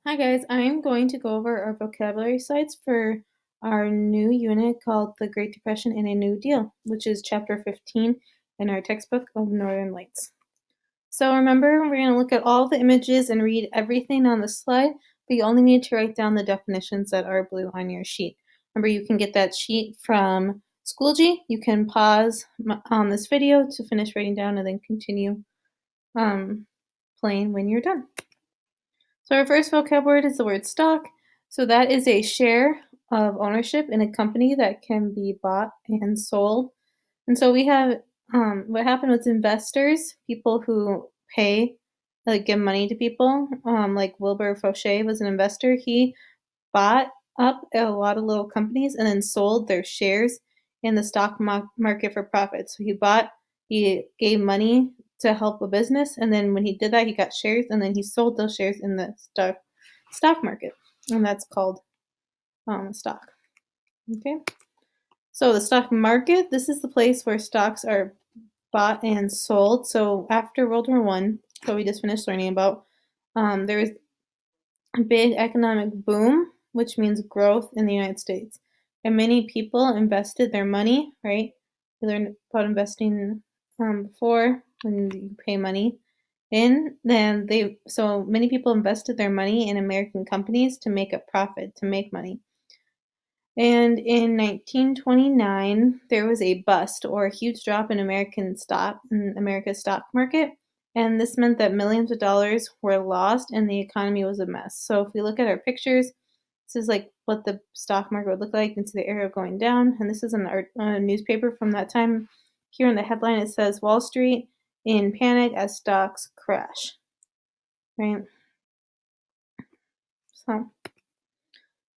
Hi guys, I'm going to go over our vocabulary sites for our new unit called The Great Depression and a New Deal, which is chapter 15 in our textbook of Northern Lights. So remember, we're going to look at all the images and read everything on the slide, but you only need to write down the definitions that are blue on your sheet. Remember, you can get that sheet from Schoology. You can pause on this video to finish writing down and then continue playing when you're done. So our first vocab word is the word stock. So that is a share of ownership in a company that can be bought and sold. And so we have what happened with investors, people who pay, like give money to people, like Wilbur Fauché was an investor. He bought up a lot of little companies and then sold their shares in the stock market for profit. So he gave money to help a business, and then when he did that, he got shares, and then he sold those shares in the stock market, and that's called stock. Okay, so the stock market, this is the place where stocks are bought and sold. So after World War One, so we just finished learning about, there was a big economic boom, which means growth in the United States. And many people invested their money, right? We learned about investing before when you pay money in. So many people invested their money in American companies to make a profit, to make money. And in 1929, there was a bust or a huge drop in America's stock market. And this meant that millions of dollars were lost and the economy was a mess. So if we look at our pictures, this is like what the stock market would look like. You can see the arrow going down. And this is an newspaper from that time. Here in the headline, it says Wall Street in panic as stocks crash. Right?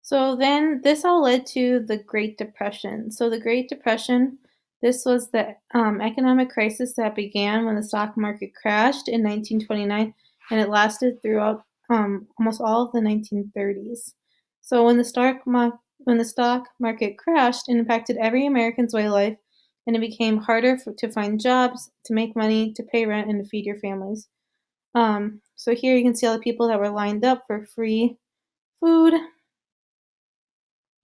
So then this all led to the Great Depression. So the Great Depression, this was the economic crisis that began when the stock market crashed in 1929, and it lasted throughout almost all of the 1930s. So when the stock market crashed, it impacted every American's way of life, and it became harder to find jobs, to make money, to pay rent, and to feed your families. So here you can see all the people that were lined up for free food.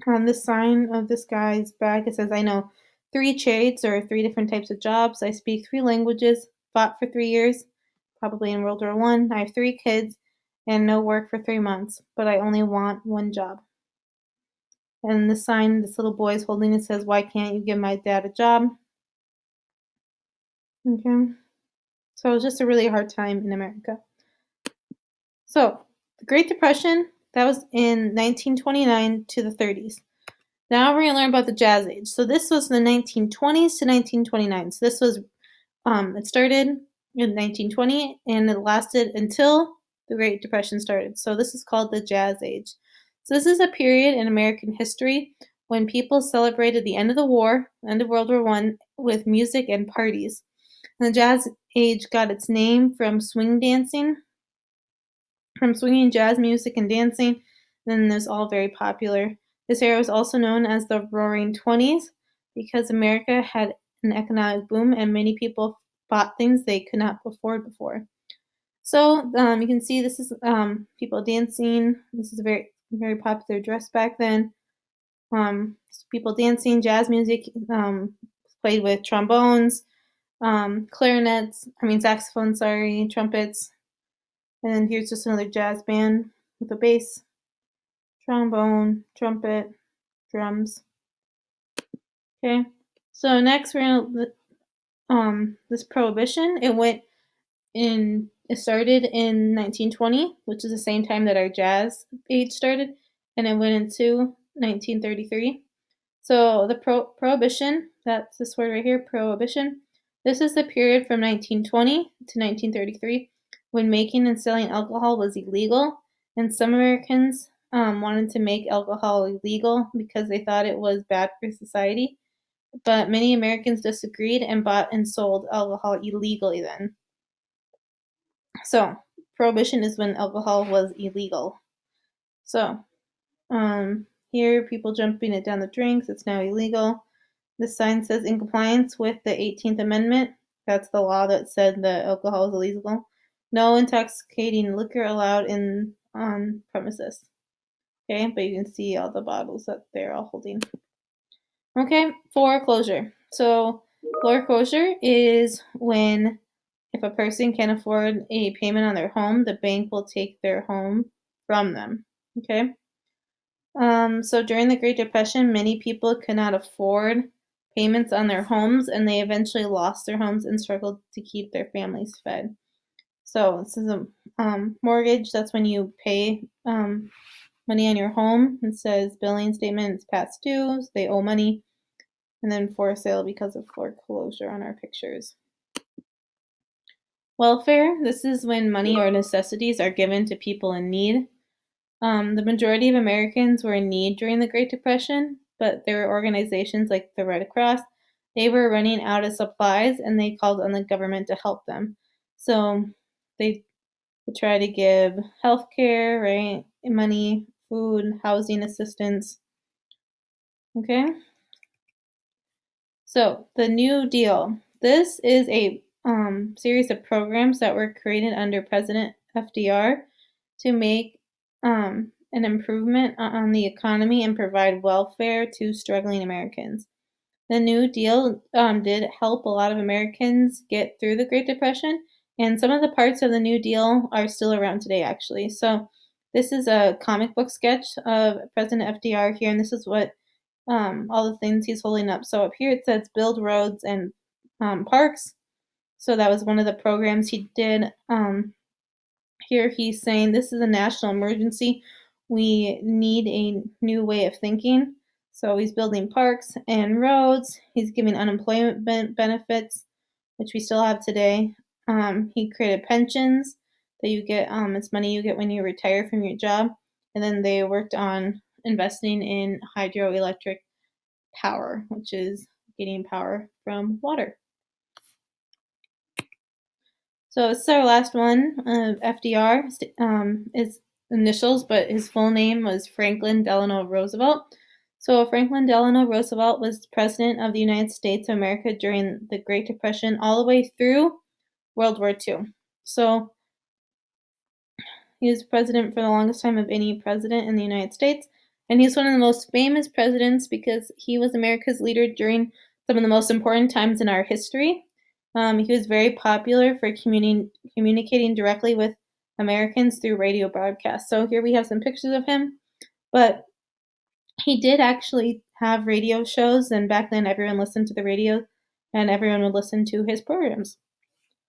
On the sign of this guy's back, it says, I know 3 trades or 3 different types of jobs. I speak 3 languages, fought for 3 years, probably in World War I. I have 3 kids and no work for 3 months, but I only want 1 job. And the sign this little boy is holding, it says, why can't you give my dad a job? Okay. So it was just a really hard time in America. So the Great Depression, that was in 1929 to the 30s. Now we're going to learn about the Jazz Age. So this was the 1920s to 1929. So this was, it started in 1920 and it lasted until the Great Depression started. So this is called the Jazz Age. So this is a period in American history when people celebrated the end of the war, end of World War I, with music and parties. And the Jazz Age got its name from swinging jazz music and dancing. And it was all very popular. This era was also known as the Roaring Twenties because America had an economic boom and many people bought things they could not afford before. So you can see this is people dancing. This is a very, very popular dress back then. People dancing, jazz music played with trombones, saxophones, trumpets. And here's just another jazz band with a bass, trombone, trumpet, drums. Okay, so next we're gonna this prohibition. It started in 1920, which is the same time that our jazz age started, and it went into 1933. So the prohibition, that's this word right here, prohibition. This is the period from 1920 to 1933 when making and selling alcohol was illegal, and some Americans wanted to make alcohol illegal because they thought it was bad for society. But many Americans disagreed and bought and sold alcohol illegally then. So, prohibition is when alcohol was illegal. So, here people jumping it down the drinks, it's now illegal. This sign says in compliance with the 18th Amendment. That's the law that said that alcohol is illegal. No intoxicating liquor allowed in on premises. Okay, but you can see all the bottles that they're all holding. Okay, foreclosure. So foreclosure is when if a person can't afford a payment on their home, the bank will take their home from them. Okay. So during the Great Depression, many people could not afford payments on their homes, and they eventually lost their homes and struggled to keep their families fed. So this is a mortgage. That's when you pay money on your home. It says billing statements past dues. They owe money, and then for sale because of foreclosure on our pictures. Welfare. This is when money or necessities are given to people in need. The majority of Americans were in need during the Great Depression, but there were organizations like the Red Cross. They were running out of supplies and they called on the government to help them. So they would try to give health care, right? Money, food, housing assistance. Okay. So the New Deal. This is a series of programs that were created under President FDR to make an improvement on the economy and provide welfare to struggling Americans. The New Deal did help a lot of Americans get through the Great Depression, and some of the parts of the New Deal are still around today, actually. So, this is a comic book sketch of President FDR here, and this is what all the things he's holding up. So, up here it says build roads and parks. So, that was one of the programs he did. Here he's saying this is a national emergency. We need a new way of thinking. So he's building parks and roads. He's giving unemployment benefits, which we still have today. He created pensions that you get. It's money you get when you retire from your job. And then they worked on investing in hydroelectric power, which is getting power from water. So this is our last one. FDR is initials, but his full name was Franklin Delano Roosevelt. So Franklin Delano Roosevelt was president of the United States of America during the Great Depression all the way through World War II. So he was president for the longest time of any president in the United States. And he's one of the most famous presidents because he was America's leader during some of the most important times in our history. He was very popular for communicating directly with Americans through radio broadcasts. So here we have some pictures of him. But he did actually have radio shows, and back then everyone listened to the radio and everyone would listen to his programs.